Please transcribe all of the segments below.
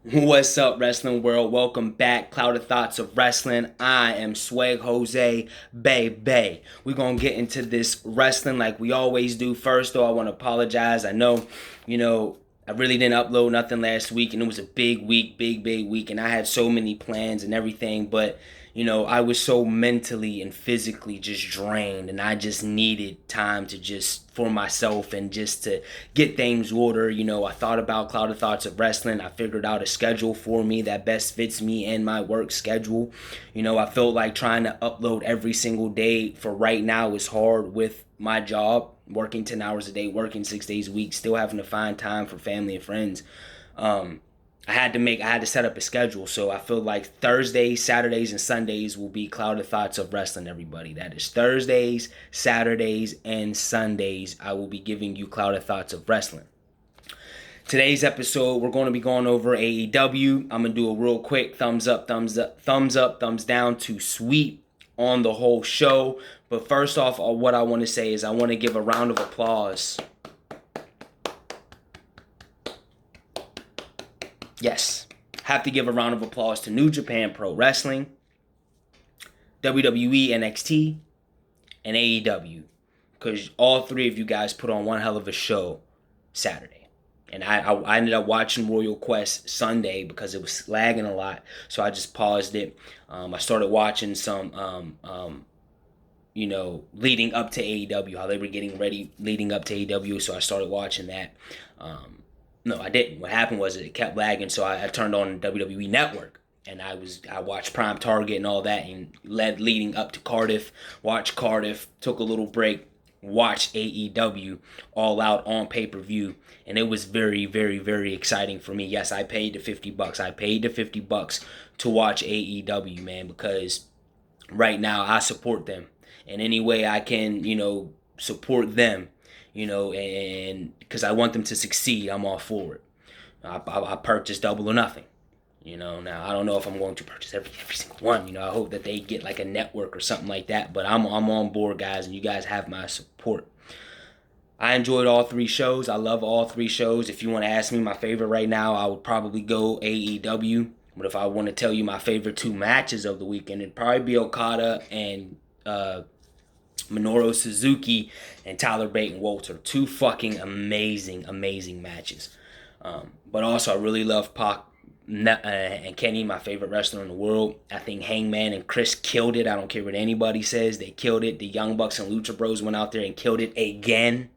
What's up, wrestling world? Welcome back, Clouded Thoughts of Wrestling. I am Swag Jose Bay. We're gonna get into this wrestling like we always do. First, though, I want to apologize. I know, I really didn't upload nothing last week, and it was a big week, big week, and I had so many plans and everything, but I was so mentally and physically just drained, and I just needed time to just for myself and just to get things order. I thought about Clouded Thoughts of Wrestling. I figured out a schedule for me that best fits me and my work schedule. I felt like trying to upload every single day for right now is hard with my job, working 10 hours a day, working 6 days a week, still having to find time for family and friends. I had to set up a schedule. So I feel like Thursdays, Saturdays, and Sundays will be Clouded Thoughts of Wrestling, everybody. That is Thursdays, Saturdays, and Sundays. I will be giving you Clouded Thoughts of Wrestling. Today's episode, we're going to be going over AEW. I'm going to do a real quick thumbs up, thumbs down to sweep on the whole show. But first off, what I want to say is I want to give a round of applause. Yes, have to give a round of applause to New Japan Pro Wrestling, WWE NXT, and AEW, because all three of you guys put on one hell of a show Saturday. And I ended up watching Royal Quest Sunday because it was lagging a lot, so I just paused it. I started watching some, leading up to AEW, how they were getting ready leading up to AEW, so I started watching that. No, I didn't. What happened was it kept lagging, so I turned on WWE Network, and I watched Prime Target and all that, and leading up to Cardiff. Watched Cardiff, took a little break, watched AEW All Out on pay-per-view, and it was very, very, very exciting for me. Yes, I paid the $50. I paid the $50 to watch AEW, man, because right now I support them in any way I can. Support them. And because I want them to succeed, I'm all for it. I purchased Double or Nothing. Now I don't know if I'm going to purchase every single one. I hope that they get like a network or something like that. But I'm on board, guys, and you guys have my support. I enjoyed all three shows. I love all three shows. If you want to ask me my favorite right now, I would probably go AEW. But if I want to tell you my favorite two matches of the weekend, it'd probably be Okada and Minoru Suzuki and Tyler Bate and Walter. Two fucking amazing matches. But also, I really love Pac and Kenny, my favorite wrestler in the world. I think Hangman and Chris killed it. I don't care what anybody says. They killed it. The Young Bucks and Lucha Bros went out there and killed it again.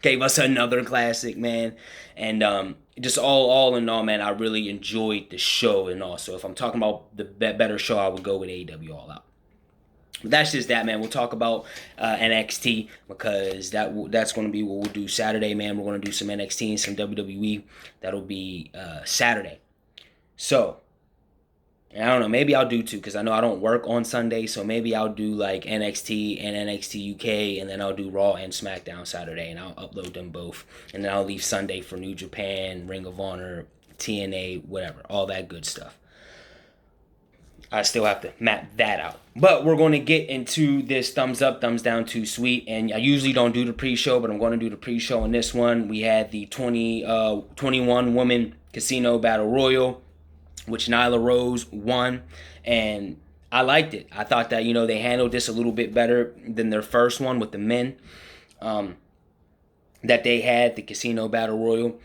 Gave us another classic, man. And just all in all, man, I really enjoyed the show. And also, if I'm talking about the better show, I would go with AEW All Out. But that's just that, man. We'll talk about NXT because that's going to be what we'll do Saturday, man. We're going to do some NXT and some WWE. That'll be Saturday. So, and I don't know. Maybe I'll do two because I know I don't work on Sunday. So maybe I'll do like NXT and NXT UK, and then I'll do Raw and SmackDown Saturday, and I'll upload them both. And then I'll leave Sunday for New Japan, Ring of Honor, TNA, whatever, all that good stuff. I still have to map that out. But we're going to get into this thumbs up, thumbs down to sweet. And I usually don't do the pre-show, but I'm going to do the pre-show on this one. We had the 21 woman casino battle royal, which Nyla Rose won. And I liked it. I thought that, they handled this a little bit better than their first one with the men that they had, the casino battle royal.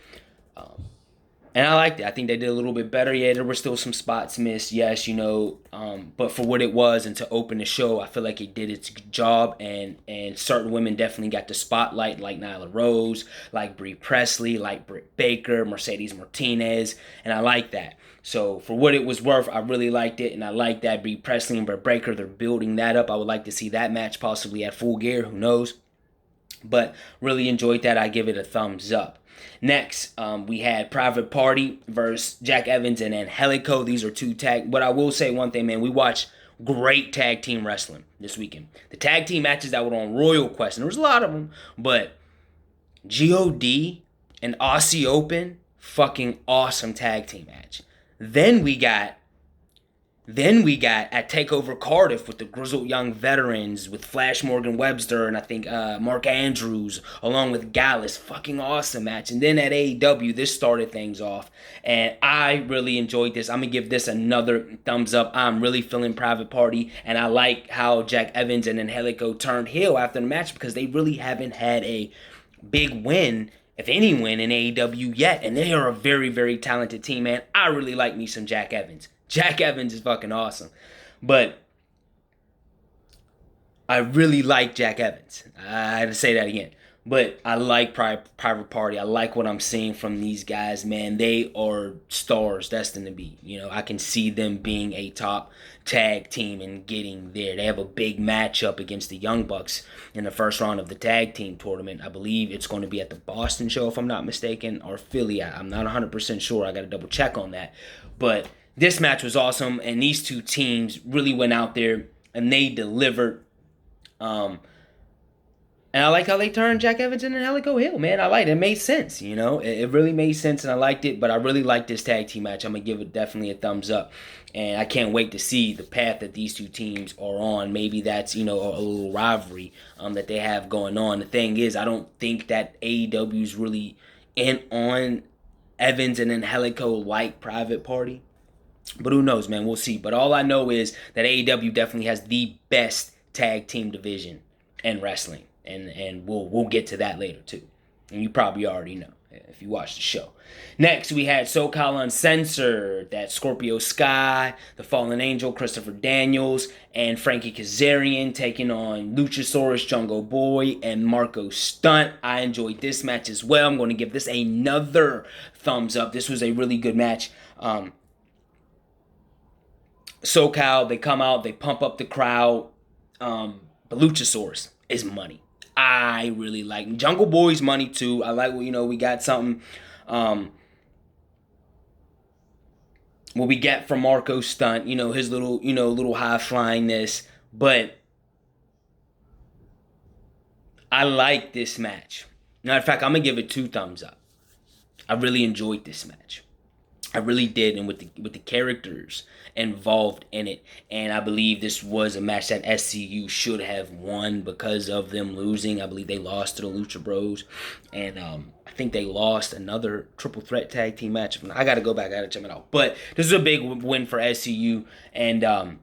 And I liked it. I think they did a little bit better. Yeah, there were still some spots missed. Yes, but for what it was and to open the show, I feel like it did its job. And certain women definitely got the spotlight, like Nyla Rose, like Brie Presley, like Britt Baker, Mercedes Martinez, and I like that. So for what it was worth, I really liked it, and I like that Brie Presley and Britt Baker, they're building that up. I would like to see that match possibly at Full Gear. Who knows? But really enjoyed that. I give it a thumbs up. Next, we had Private Party versus Jack Evans and Angelico. These are two tag. But I will say one thing, man. We watched great tag team wrestling this weekend. The tag team matches that were on Royal Quest, and there was a lot of them. But God and Aussie Open, fucking awesome tag team match. Then we got Then we got at TakeOver Cardiff with the grizzled young veterans with Flash Morgan Webster and I think Mark Andrews along with Gallus. Fucking awesome match. And then at AEW, this started things off. And I really enjoyed this. I'm going to give this another thumbs up. I'm really feeling Private Party. And I like how Jack Evans and Angelico turned heel after the match because they really haven't had a big win, if any win, in AEW yet. And they are a very, very talented team, man. I really like me some Jack Evans. Jack Evans is fucking awesome. But I really like Jack Evans. I had to say that again. But I like Private Party. I like what I'm seeing from these guys, man. They are stars destined to be. You know, I can see them being a top tag team and getting there. They have a big matchup against the Young Bucks in the first round of the tag team tournament. I believe it's going to be at the Boston show, if I'm not mistaken, or Philly. I'm not 100% sure. I got to double check on that. But this match was awesome, and these two teams really went out there and they delivered. And I like how they turned Jack Evans into Angelico heel, man. I liked it. It made sense, you know. It really made sense, and I liked it. But I really like this tag team match. I'm going to give it definitely a thumbs up. And I can't wait to see the path that these two teams are on. Maybe that's, you know, a little rivalry that they have going on. The thing is, I don't think that AEW is really in on Evans and Angelico like Private Party. But who knows, man? We'll see. But all I know is that AEW definitely has the best tag team division in wrestling. And we'll get to that later, too. And you probably already know if you watch the show. Next, we had SoCal Uncensored. That's Scorpio Sky, The Fallen Angel, Christopher Daniels, and Frankie Kazarian taking on Luchasaurus, Jungle Boy, and Marco Stunt. I enjoyed this match as well. I'm going to give this another thumbs up. This was a really good match. SoCal, they come out, they pump up the crowd. But Luchasaurus is money. I really like Jungle Boy's money too. I like, you know, we got something what we get from Marco Stunt, you know, his little high flyingness. But I like this match. Matter of fact, I'm gonna give it 2 thumbs up. I really enjoyed this match. I really did, and with the characters involved in it, and I believe this was a match that SCU should have won because of them losing. I believe they lost to the Lucha Bros, and I think they lost another triple threat tag team match. I got to go back, I got to check it out. But this is a big win for SCU, and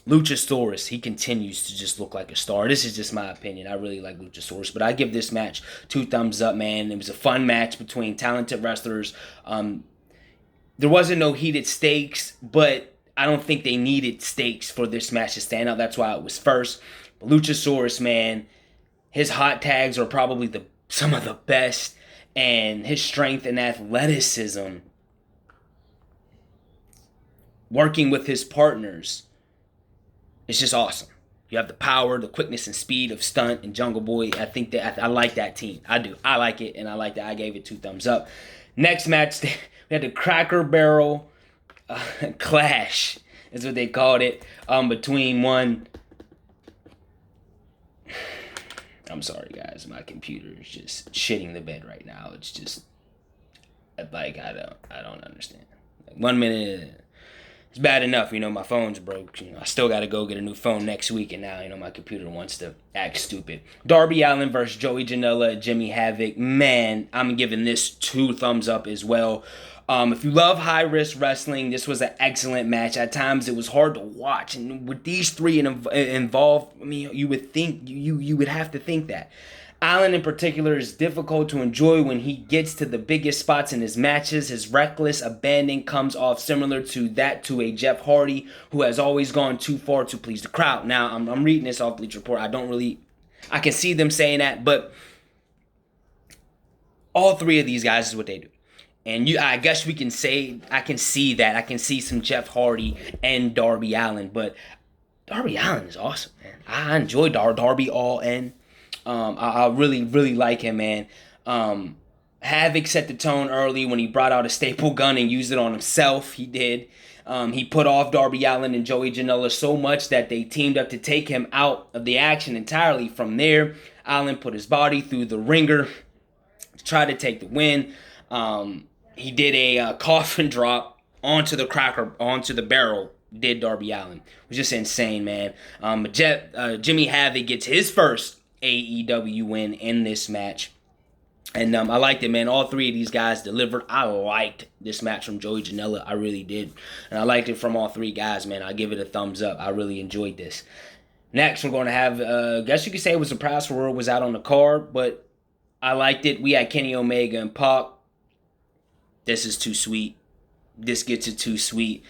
Luchasaurus, he continues to just look like a star. This is just my opinion. I really like Luchasaurus, but I give this match 2 thumbs up, man. It was a fun match between talented wrestlers. There wasn't no heated stakes, but I don't think they needed stakes for this match to stand out. That's why it was first. But Luchasaurus, man, his hot tags are probably some of the best, and his strength and athleticism, working with his partners, it's just awesome. You have the power, the quickness, and speed of Stunt and Jungle Boy. I think that I like that team. I do. I like it, and I like that. I gave it 2 thumbs up. Next match, we had the Cracker Barrel Clash, is what they called it, between one. I'm sorry, guys. My computer is just shitting the bed right now. It's just like I don't understand. Like 1 minute. It's bad enough, you know, my phone's broke. You know, I still got to go get a new phone next week, and now, you know, my computer wants to act stupid. Darby Allin versus Joey Janela, Jimmy Havoc. Man, I'm giving this 2 thumbs up as well. If you love high-risk wrestling, this was an excellent match. At times, it was hard to watch, and with these 3 involved, I mean, you would think, you would have to think that. Allen in particular is difficult to enjoy when he gets to the biggest spots in his matches. His reckless abandon comes off similar to a Jeff Hardy who has always gone too far to please the crowd. Now, I'm reading this off Bleacher Report. I can see them saying that, but all 3 of these guys is what they do. And I guess we can say, I can see that. I can see some Jeff Hardy and Darby Allin, but Darby Allin is awesome, man. I enjoy Darby all in. I really, really like him, man. Havoc set the tone early when he brought out a staple gun and used it on himself. He did. He put off Darby Allin and Joey Janela so much that they teamed up to take him out of the action entirely. From there, Allin put his body through the ringer to try to take the win. He did a coffin drop onto the barrel did Darby Allin. It was just insane, man. Jimmy Havoc gets his first AEW win in this match. And I liked it, man. All three of these guys delivered. I liked this match from Joey Janela. I really did. And I liked it from all three guys, man. I give it a thumbs up. I really enjoyed this. Next, we're going to have, I guess you could say it was a Surprise for World was out on the card, but I liked it. We had Kenny Omega and Pac. This is too sweet. This gets it too sweet.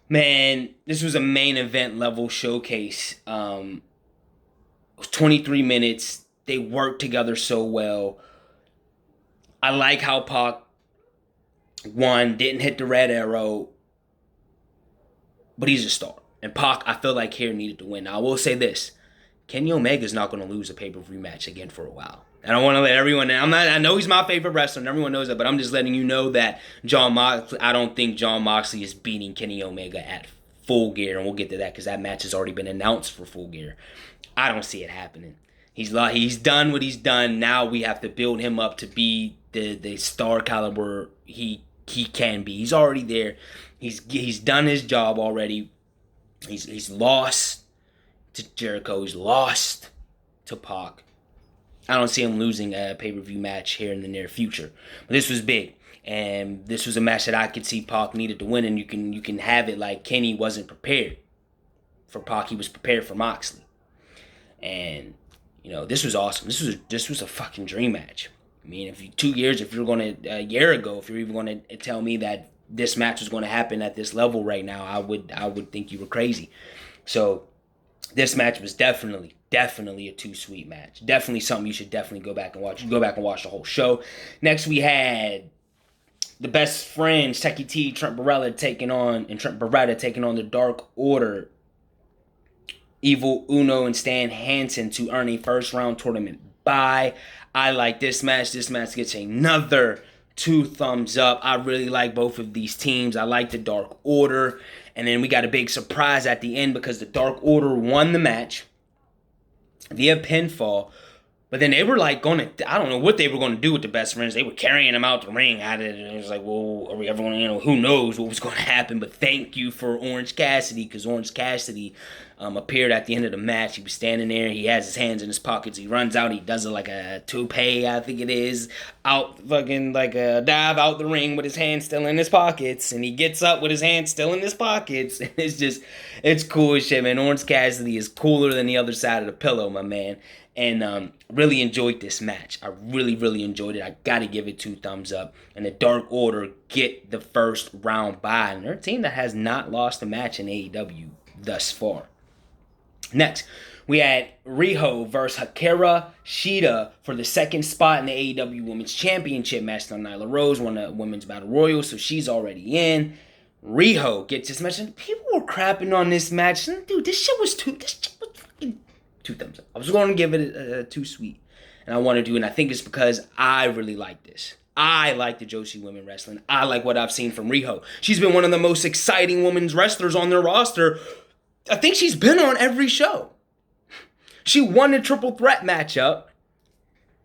Man, this was a main event level showcase. 23 minutes. They worked together so well. I like how Pac won, didn't hit the red arrow, but he's a star. And Pac, I feel like here needed to win. Now, I will say this. Kenny Omega's not going to lose a pay-per-view match again for a while. I don't want to let everyone know. I know he's my favorite wrestler, and everyone knows that, but I'm just letting you know that I don't think Jon Moxley is beating Kenny Omega at Full Gear, and we'll get to that because that match has already been announced for Full Gear. I don't see it happening. He's done what he's done. Now we have to build him up to be the star caliber he can be. He's already there. He's done his job already. He's lost to Jericho. He's lost to Pac. I don't see him losing a pay-per-view match here in the near future. But this was big. And this was a match that I could see Pac needed to win. And you can have it like Kenny wasn't prepared for Pac. He was prepared for Moxley. And, this was awesome. This was a fucking dream match. I mean, a year ago, if you're even going to tell me that this match was going to happen at this level right now, I would think you were crazy. So this match was definitely a too sweet match. Definitely something you should definitely go back and watch. You go back and watch the whole show. Next, we had the Best Friends, Techie T, Trent Beretta taking on the Dark Order, Evil Uno and Stan Hansen to earn a first round tournament bye. I like this match. This match gets another 2 thumbs up. I really like both of these teams. I like the Dark Order. And then we got a big surprise at the end because the Dark Order won the match via pinfall. But then they were I don't know what they were going to do with the Best Friends. They were carrying them out the ring. It was like, well, everyone, who knows what was going to happen. But thank you for Orange Cassidy, because Orange Cassidy appeared at the end of the match. He was standing there. He has his hands in his pockets. He runs out. He does it like a toupee, I think it is, out fucking like a dive out the ring with his hands still in his pockets. And he gets up with his hands still in his pockets. And it's cool as shit, man. Orange Cassidy is cooler than the other side of the pillow, my man. And really enjoyed this match. I really, really enjoyed it. I got to give it 2 thumbs up. And the Dark Order get the first round bye. And they're a team that has not lost a match in AEW thus far. Next, we had Riho versus Hikaru Shida for the second spot in the AEW Women's Championship match. On Nyla Rose won the Women's Battle Royal, so she's already in. Riho gets this match. And people were crapping on this match. Dude, this shit was fucking 2 thumbs up. I was going to give it a 2 sweet. And I want to do it. And I think it's because I really like this. I like the Joshi women wrestling. I like what I've seen from Riho. She's been one of the most exciting women's wrestlers on their roster. I think she's been on every show. She won the triple threat matchup.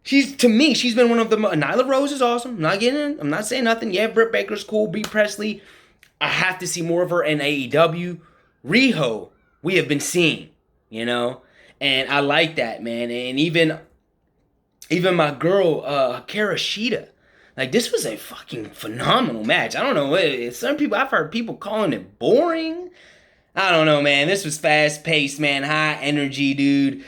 To me, she's been one of the Nyla Rose is awesome. I'm not saying nothing. Yeah, Britt Baker's cool. Bea Presley. I have to see more of her in AEW. Riho, we have been seeing, And I like that, man. And even my girl, Hikaru Shida. Like, this was a fucking phenomenal match. I don't know. I've heard people calling it boring. I don't know, man. This was fast-paced, man. High energy, dude.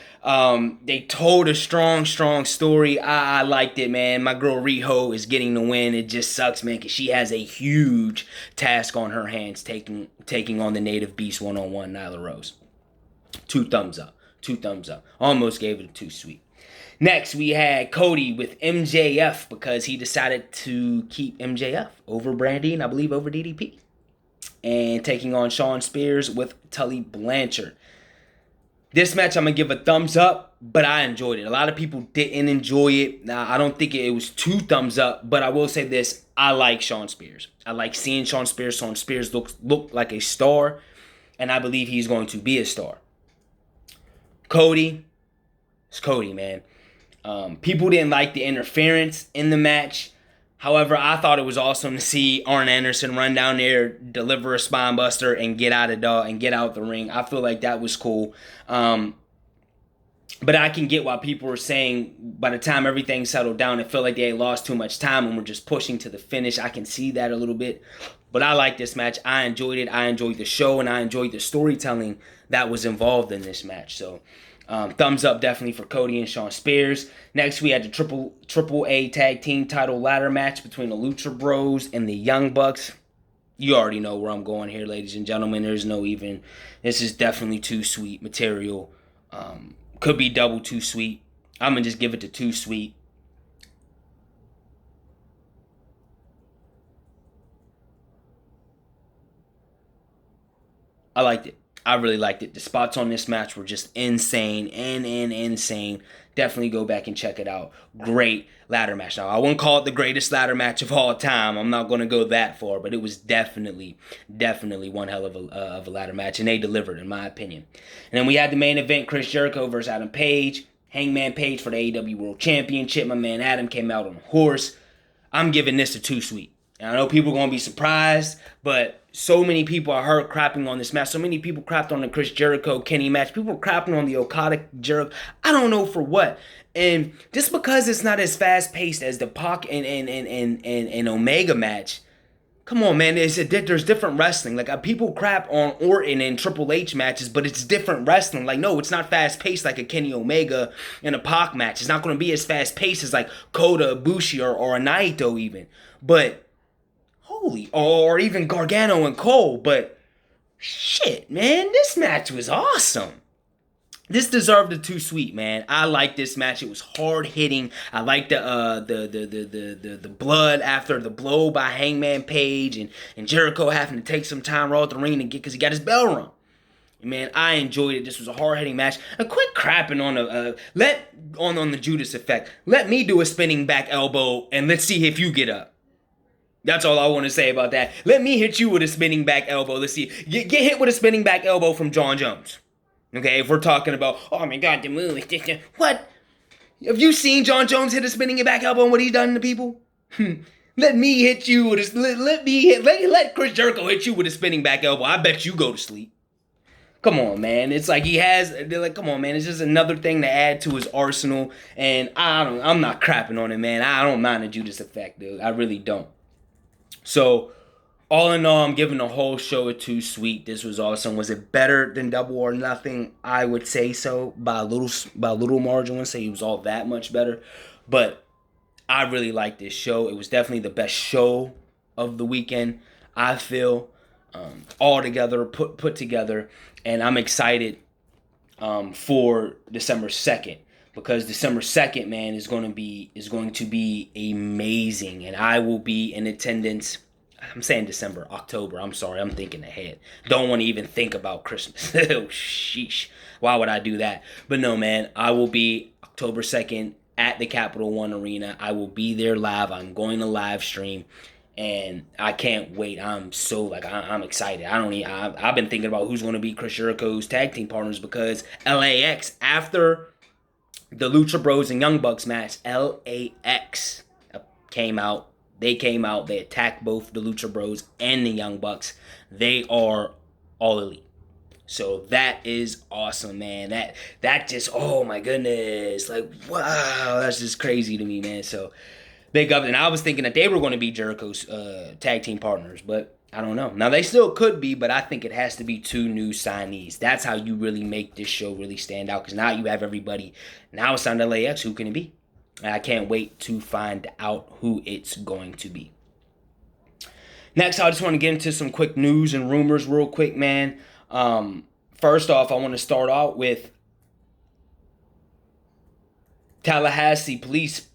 They told a strong story. I liked it, man. My girl Riho is getting the win. It just sucks, man, because she has a huge task on her hands taking on the Native Beast one-on-one, Nyla Rose. 2 thumbs up. 2 thumbs up. Almost gave it a 2 sweet. Next, we had Cody with MJF because he decided to keep MJF over Brandy and I believe over DDP. And taking on Shawn Spears with Tully Blanchard. This match I'm going to give a thumbs up, but I enjoyed it. A lot of people didn't enjoy it. Now, I don't think it was 2 thumbs up, but I will say this. I like Shawn Spears. I like seeing Shawn Spears. Shawn Spears look like a star, and I believe he's going to be a star. Cody, it's Cody, man. People didn't like the interference in the match. However, I thought it was awesome to see Arn Anderson run down there, deliver a spine buster, and get out the ring. I feel like that was cool. But I can get why people were saying by the time everything settled down, it felt like they had lost too much time and were just pushing to the finish. I can see that a little bit. But I like this match. I enjoyed it. I enjoyed the show, and I enjoyed the storytelling that was involved in this match. So, thumbs up definitely for Cody and Shawn Spears. Next, we had the triple A tag team title ladder match between the Lucha Bros and the Young Bucks. You already know where I'm going here, ladies and gentlemen. There's no even. This is definitely too sweet material. Could be double too sweet. I'm going to just give it to too sweet. I liked it. I really liked it. The spots on this match were just insane and insane. Definitely go back and check it out. Great ladder match. Now, I wouldn't call it the greatest ladder match of all time. I'm not going to go that far, but it was definitely one hell of a ladder match, and they delivered, in my opinion. And then we had the main event, Chris Jericho versus Adam Page. Hangman Page for the AEW World Championship. My man Adam came out on a horse. I'm giving this a too sweet. And I know people are going to be surprised, but so many people I heard crapping on this match. So many people crapped on the Chris Jericho Kenny match. People crapping on the Okada Jericho. I don't know for what. And just because it's not as fast paced as the Pac and Omega match, come on, man. There's different wrestling. Like, people crap on Orton and Triple H matches, but it's different wrestling. Like, no, it's not fast paced like a Kenny Omega and a Pac match. It's not going to be as fast paced as like Kota Ibushi or a Naito even. But holy, or even Gargano and Cole, but shit, man, this match was awesome. This deserved a too sweet, man. I like this match. It was hard hitting. I like the blood after the blow by Hangman Page and Jericho having to take some time raw at the ring to get because he got his bell rung. Man, I enjoyed it. This was a hard hitting match. And quit crapping on the Judas effect. Let me do a spinning back elbow and let's see if you get up. That's all I want to say about that. Let me hit you with a spinning back elbow. Let's see. Get hit with a spinning back elbow from Jon Jones. Okay, if we're talking about, oh my God, the move is just... What? Have you seen Jon Jones hit a spinning back elbow and what he's done to people? Let me hit you with a... Let Chris Jericho hit you with a spinning back elbow. I bet you go to sleep. Come on, man. It's like they're like, come on, man. It's just another thing to add to his arsenal. And I'm not crapping on it, man. I don't mind the Judas effect, dude. I really don't. So, all in all, I'm giving the whole show a too sweet. This was awesome. Was it better than Double or Nothing? I would say so. By a little margin, I wouldn't say it was all that much better. But I really liked this show. It was definitely the best show of the weekend, I feel. All together, put together. And I'm excited for December 2nd. Because December 2nd, man, is going to be amazing. And I will be in attendance. I'm saying December, October. I'm sorry. I'm thinking ahead. Don't want to even think about Christmas. Oh, sheesh. Why would I do that? But no, man. I will be October 2nd at the Capital One Arena. I will be there live. I'm going to live stream. And I can't wait. I'm so, I'm excited. I've been thinking about who's going to be Chris Jericho's tag team partners. Because LAX, after the Lucha Bros and Young Bucks match, LAX came out. They came out. They attacked both the Lucha Bros and the Young Bucks. They are all elite. So that is awesome, man. That just, oh my goodness. Like, wow. That's just crazy to me, man. So big up. And I was thinking that they were going to be Jericho's tag team partners, but I don't know. Now, they still could be, but I think it has to be two new signees. That's how you really make this show really stand out, because now you have everybody. Now it's on LAX. Who can it be? And I can't wait to find out who it's going to be. Next, I just want to get into some quick news and rumors real quick, man. First off, I want to start out with Tallahassee Police.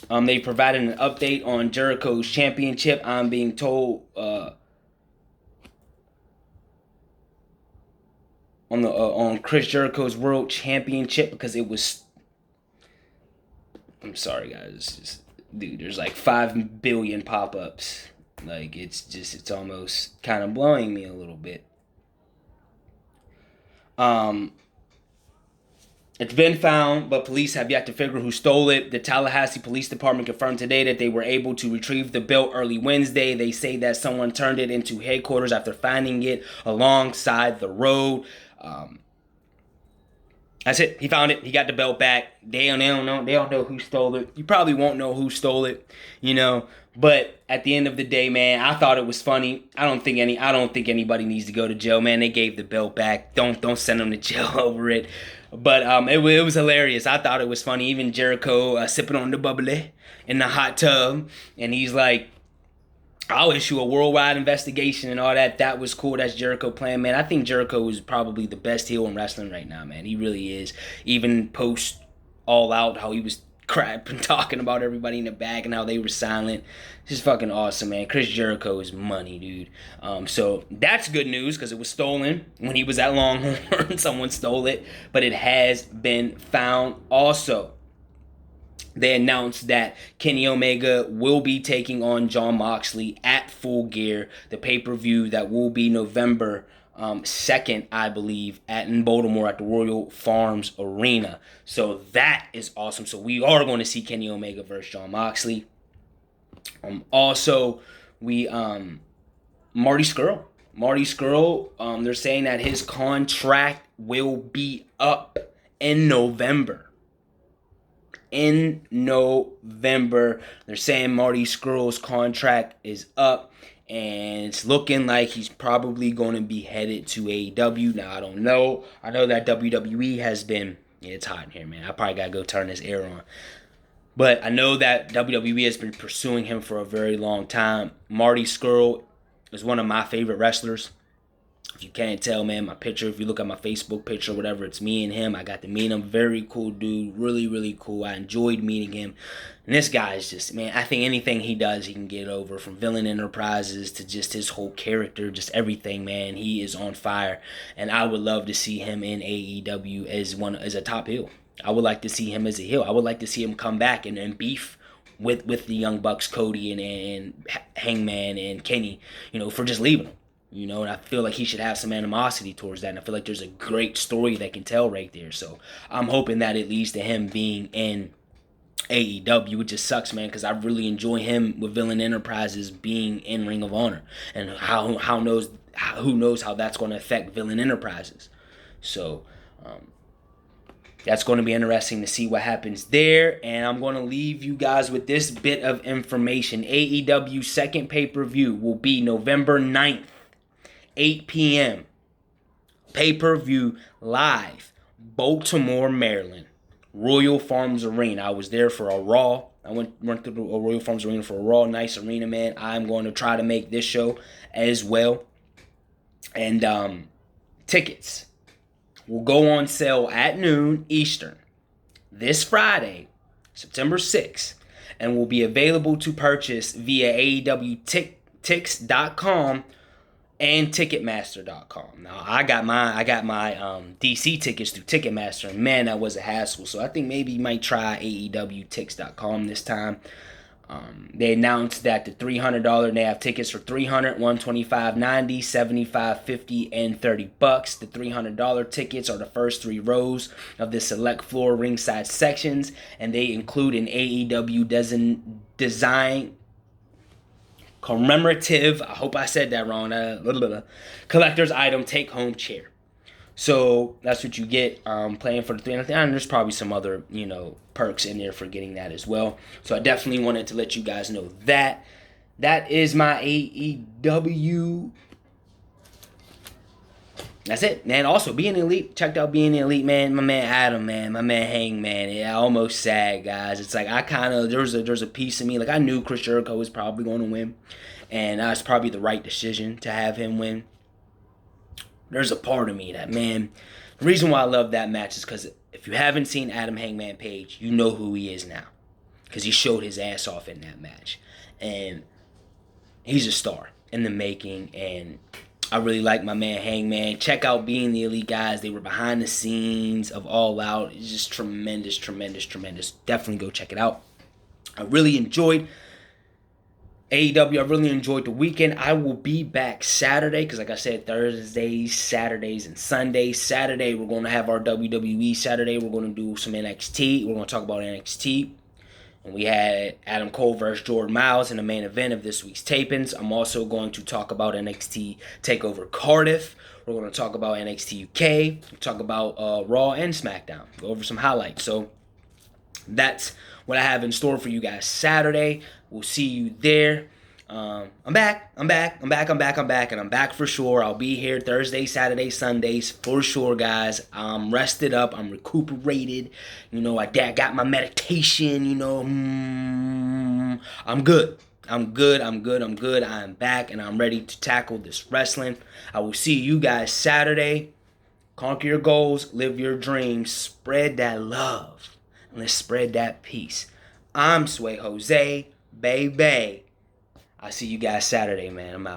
They provided an update on Jericho's championship. I'm being told on Chris Jericho's world championship, because it was. I'm sorry, guys. Dude, there's like 5 billion pop-ups. Like, it's almost kind of blowing me a little bit. It's been found, but police have yet to figure who stole it. The Tallahassee Police Department confirmed today that they were able to retrieve the belt early Wednesday. They say that someone turned it into headquarters after finding it alongside the road. That's it. He found it. He got the belt back. They don't know. They don't know who stole it. You probably won't know who stole it, you know. But at the end of the day, man, I thought it was funny. I don't think anybody needs to go to jail, man. They gave the belt back. Don't send them to jail over it. But it was hilarious. I thought it was funny. Even Jericho sipping on the bubbly in the hot tub, and he's like, I'll issue a worldwide investigation and all that. That was cool. That's Jericho playing, man. I think Jericho is probably the best heel in wrestling right now, man. He really is. Even post All Out, how he was crap and talking about everybody in the back and how they were silent. Just fucking awesome, man. Chris Jericho is money, dude. So that's good news because it was stolen when he was at Longhorn. Someone stole it, but it has been found also. They announced that Kenny Omega will be taking on Jon Moxley at Full Gear, the pay-per-view that will be November 2nd, I believe, in Baltimore at the Royal Farms Arena. So that is awesome. So we are going to see Kenny Omega versus Jon Moxley. Also, Marty Scurll, they're saying that his contract will be up in November. They're saying Marty Scurll's contract is up, and it's looking like he's probably going to be headed to AEW. Now, I don't know. I know that WWE has been, it's hot in here, man. I probably got to go turn this air on. But I know that WWE has been pursuing him for a very long time. Marty Scurll is one of my favorite wrestlers. If you can't tell, man, my picture, if you look at my Facebook picture, whatever, it's me and him. I got to meet him. Very cool dude. Really, really cool. I enjoyed meeting him. And this guy is just, man, I think anything he does, he can get over. From Villain Enterprises to just his whole character, just everything, man. He is on fire. And I would love to see him in AEW as a top heel. I would like to see him as a heel. I would like to see him come back and beef with the Young Bucks, Cody and Hangman and Kenny, for just leaving him. And I feel like he should have some animosity towards that. And I feel like there's a great story they can tell right there. So I'm hoping that it leads to him being in AEW, which just sucks, man, because I really enjoy him with Villain Enterprises being in Ring of Honor. And who knows how that's going to affect Villain Enterprises. So that's going to be interesting to see what happens there. And I'm going to leave you guys with this bit of information. AEW second pay-per-view will be November 9th. 8 p.m. Pay-per-view live. Baltimore, Maryland. Royal Farms Arena. I was there for a Raw. I went through a Royal Farms Arena for a Raw. Nice arena, man. I'm going to try to make this show as well. And tickets will go on sale at noon Eastern this Friday, September 6th, and will be available to purchase via AEWTix.com and Ticketmaster.com. Now, I got my DC tickets through Ticketmaster, and man, that was a hassle. So I think maybe you might try AEWTix.com this time. They announced that the $300, they have tickets for $300, $125, $90, $75, $50, and $30. The $300 tickets are the first 3 rows of the select floor ringside sections, and they include an AEW design commemorative, I hope I said that wrong, collector's item take-home chair. So that's what you get playing for the $300. And there's probably some other, perks in there for getting that as well. So I definitely wanted to let you guys know that. That is my AEW. That's it, man. Also, Being Elite. Checked out Being Elite, man. My man Adam, man. My man Hangman. Yeah, almost sad, guys. It's like there's a piece of me. Like, I knew Chris Jericho was probably going to win. And that's probably the right decision to have him win. There's a part of me that, man, the reason why I love that match is because if you haven't seen Adam Hangman Page, you know who he is now. Because he showed his ass off in that match. And he's a star in the making. And I really like my man Hangman. Check out Being the Elite, guys. They were behind the scenes of All Out. It's just tremendous, tremendous, tremendous. Definitely go check it out. I really enjoyed AEW, I really enjoyed the weekend. I will be back Saturday because, like I said, Thursdays, Saturdays, and Sundays. Saturday, we're going to have our WWE. Saturday, we're going to do some NXT. We're going to talk about NXT. And we had Adam Cole versus Jordan Miles in the main event of this week's tapings. I'm also going to talk about NXT TakeOver Cardiff. We're going to talk about NXT UK. We'll talk about Raw and SmackDown. Go over some highlights. So that's what I have in store for you guys Saturday. We'll see you there. I'm back, and I'm back for sure. I'll be here Thursday, Saturday, Sundays for sure, guys. I'm rested up. I'm recuperated. I got my meditation. I'm good. I'm good. I'm back, and I'm ready to tackle this wrestling. I will see you guys Saturday. Conquer your goals, live your dreams, spread that love, and let's spread that peace. I'm Sway Jose, baby. I'll see you guys Saturday, man. I'm out.